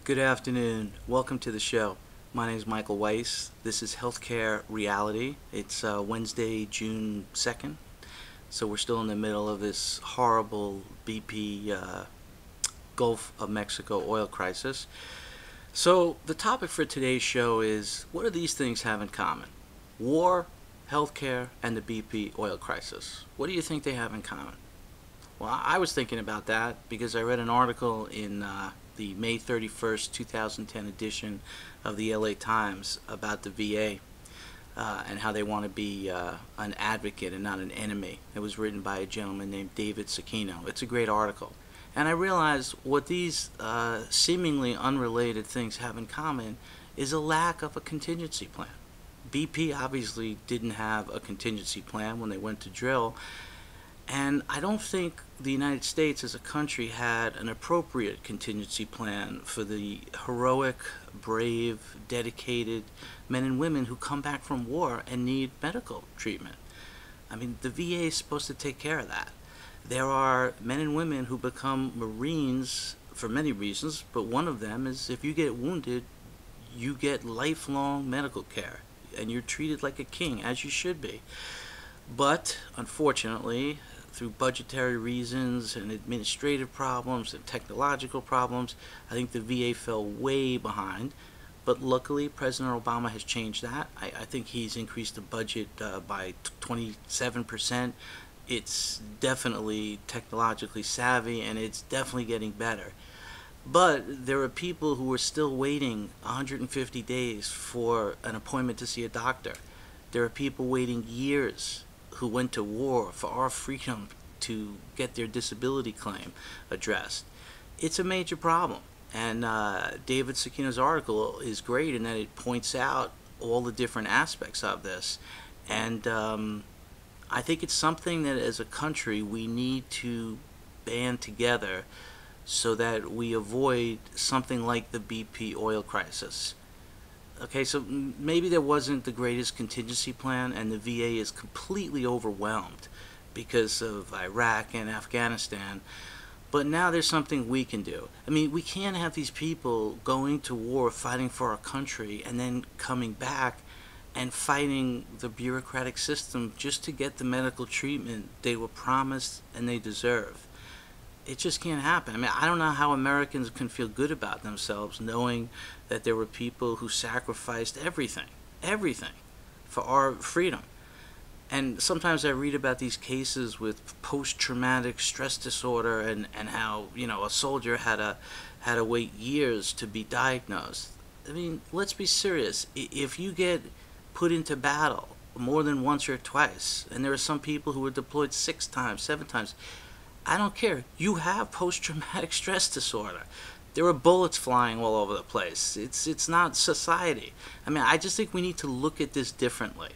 Good afternoon. Welcome to the show. My name is Michael Weiss. This is Healthcare Reality. It's Wednesday, June 2nd. So we're still in the middle of this horrible BP Gulf of Mexico oil crisis. So the topic for today's show is, what do these things have in common? War, healthcare, and the BP oil crisis. What do you think they have in common? Well, I was thinking about that because I read an article in the May 31st, 2010 edition of the LA Times about the VA and how they want to be an advocate and not an enemy. It was written by a gentleman named David Sakino. It's a great article. And I realized what these seemingly unrelated things have in common is a lack of a contingency plan. BP obviously didn't have a contingency plan when they went to drill. And I don't think the United States as a country had an appropriate contingency plan for the heroic, brave, dedicated men and women who come back from war and need medical treatment. I mean, the VA is supposed to take care of that. There are men and women who become Marines for many reasons, but one of them is if you get wounded, you get lifelong medical care, and you're treated like a king, as you should be. But, unfortunately, through budgetary reasons and administrative problems and technological problems, I think the VA fell way behind. But luckily, President Obama has changed that. I think he's increased the budget by 27%. It's definitely technologically savvy, and it's definitely getting better. But there are people who are still waiting 150 days for an appointment to see a doctor. There are people waiting years who went to war for our freedom to get their disability claim addressed. It's a major problem. And David Sakino's article is great in that it points out all the different aspects of this. And I think it's something that as a country we need to band together so that we avoid something like the BP oil crisis. Okay, so maybe there wasn't the greatest contingency plan and the VA is completely overwhelmed because of Iraq and Afghanistan, but now there's something we can do. I mean, we can't have these people going to war, fighting for our country, and then coming back and fighting the bureaucratic system just to get the medical treatment they were promised and they deserve. It just can't happen. I mean, I don't know how Americans can feel good about themselves knowing that there were people who sacrificed everything for our freedom. And sometimes I read about these cases with post-traumatic stress disorder and how, you know, a soldier had to wait years to be diagnosed. I mean, let's be serious. If you get put into battle more than once or twice, and there are some people who were deployed 6 times, 7 times, I don't care. You have post-traumatic stress disorder. There are bullets flying all over the place. It's not society. I mean, I just think we need to look at this differently.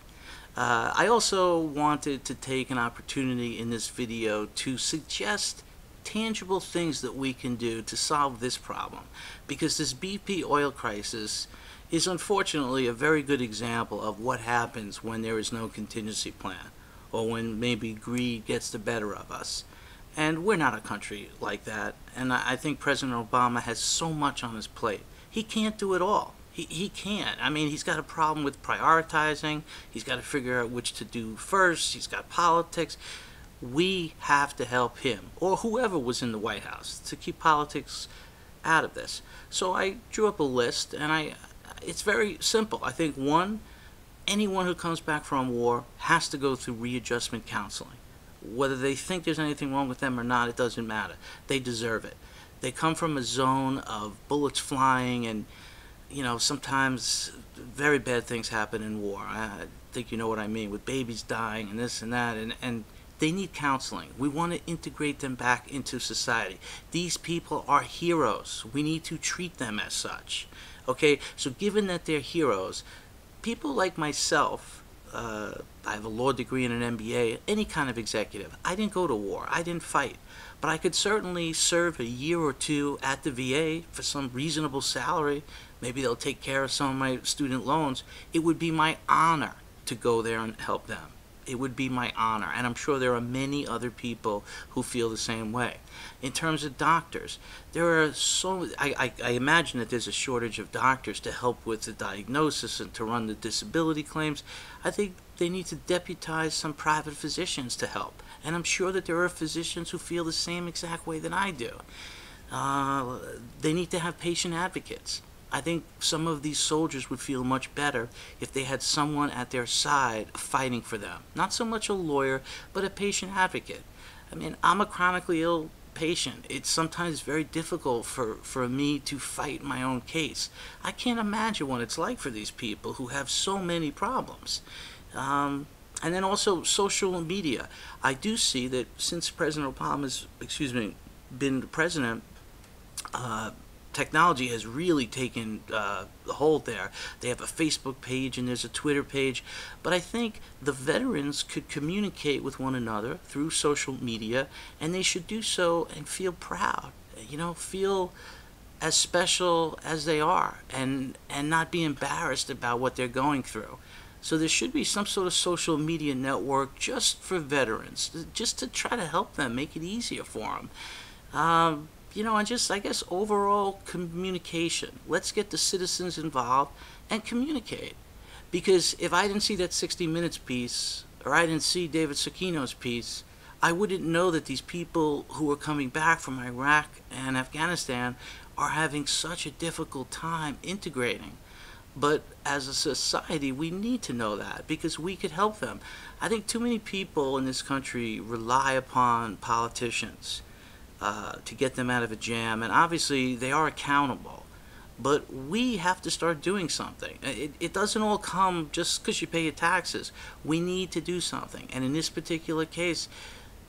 I also wanted to take an opportunity in this video to suggest tangible things that we can do to solve this problem. Because this BP oil crisis is unfortunately a very good example of what happens when there is no contingency plan, or when maybe greed gets the better of us. And we're not a country like that. And I think President Obama has so much on his plate. He can't do it all. He can't. I mean, he's got a problem with prioritizing. He's got to figure out which to do first. He's got politics. We have to help him, or whoever was in the White House, to keep politics out of this. So I drew up a list, and it's very simple. I think, one, anyone who comes back from war has to go through readjustment counseling. Whether they think there's anything wrong with them or not, it doesn't matter. They deserve it. They come from a zone of bullets flying and, you know, sometimes very bad things happen in war. I think you know what I mean, with babies dying and this and that, and they need counseling. We want to integrate them back into society. These people are heroes. We need to treat them as such. Okay, so given that they're heroes, people like myself, I have a law degree and an MBA, any kind of executive. I didn't go to war. I didn't fight. But I could certainly serve a year or two at the VA for some reasonable salary. Maybe they'll take care of some of my student loans. It would be my honor to go there and help them. it would be my honor, and I'm sure there are many other people who feel the same way. In terms of doctors, there are I imagine that there's a shortage of doctors to help with the diagnosis and to run the disability claims. I think they need to deputize some private physicians to help, and I'm sure that there are physicians who feel the same exact way that I do. They need to have patient advocates. I think some of these soldiers would feel much better if they had someone at their side fighting for them. Not so much a lawyer, but a patient advocate. I mean, I'm a chronically ill patient. It's sometimes very difficult for me to fight my own case. I can't imagine what it's like for these people who have so many problems. And then also social media. I do see that since President Obama's, been president, technology has really taken the hold there. They have a Facebook page and there's a Twitter page, but I think the veterans could communicate with one another through social media, and they should do so and feel proud, feel as special as they are, and not be embarrassed about what they're going through. So there should be some sort of social media network just for veterans, just to try to help them, make it easier for them. And just, I guess, overall communication. Let's get the citizens involved and communicate. Because if I didn't see that 60 Minutes piece, or I didn't see David Sakino's piece, I wouldn't know that these people who are coming back from Iraq and Afghanistan are having such a difficult time integrating. But as a society, we need to know that because we could help them. I think too many people in this country rely upon politicians to get them out of a jam, and obviously they are accountable, but we have to start doing something. It doesn't all come just because you pay your taxes. We need to do something, and in this particular case,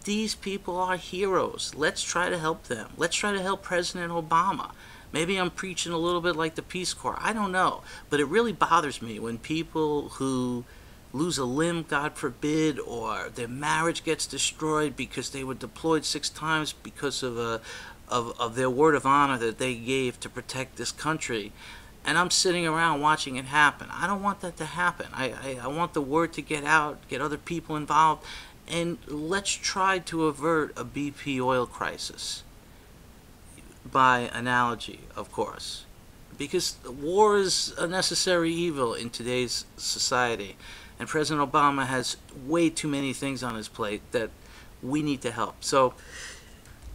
these people are heroes. Let's try to help them. Let's try to help President Obama. Maybe I'm preaching a little bit like the Peace Corps, I don't know, but it really bothers me when people who lose a limb, God forbid, or their marriage gets destroyed because they were deployed 6 times because of their word of honor that they gave to protect this country, and I'm sitting around watching it happen. I don't want that to happen. I want the word to get out, get other people involved, and let's try to avert a BP oil crisis. By analogy, of course, because war is a necessary evil in today's society. And President Obama has way too many things on his plate that we need to help. So,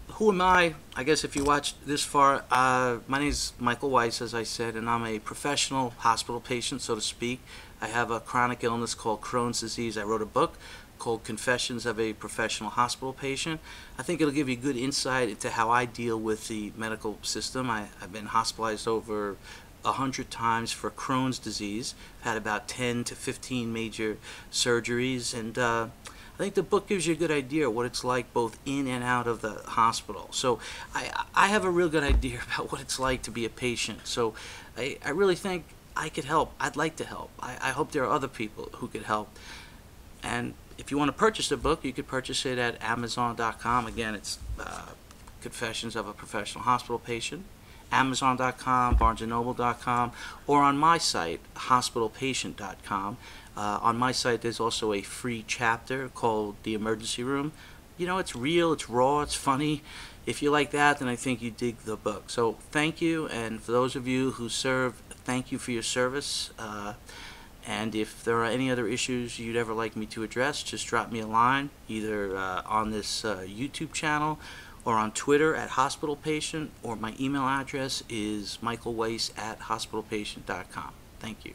who am I? I guess if you watched this far, my name is Michael Weiss, as I said, and I'm a professional hospital patient, so to speak. I have a chronic illness called Crohn's disease. I wrote a book called Confessions of a Professional Hospital Patient. I think it'll give you good insight into how I deal with the medical system. I've been hospitalized over 100 times for Crohn's disease. I've had about 10 to 15 major surgeries, and I think the book gives you a good idea of what it's like both in and out of the hospital. So I have a real good idea about what it's like to be a patient. So I really think I could help. I'd like to help. I hope there are other people who could help. And if you want to purchase the book, you could purchase it at Amazon.com. Again, it's Confessions of a Professional Hospital Patient. Amazon.com, BarnesandNoble.com, or on my site, HospitalPatient.com. On my site, there's also a free chapter called The Emergency Room. It's real, it's raw, it's funny. If you like that, then I think you dig the book. So thank you, and for those of you who serve, thank you for your service. And if there are any other issues you'd ever like me to address, just drop me a line, either on this YouTube channel or on Twitter at Hospital Patient, or my email address is michaelweiss@hospitalpatient.com. Thank you.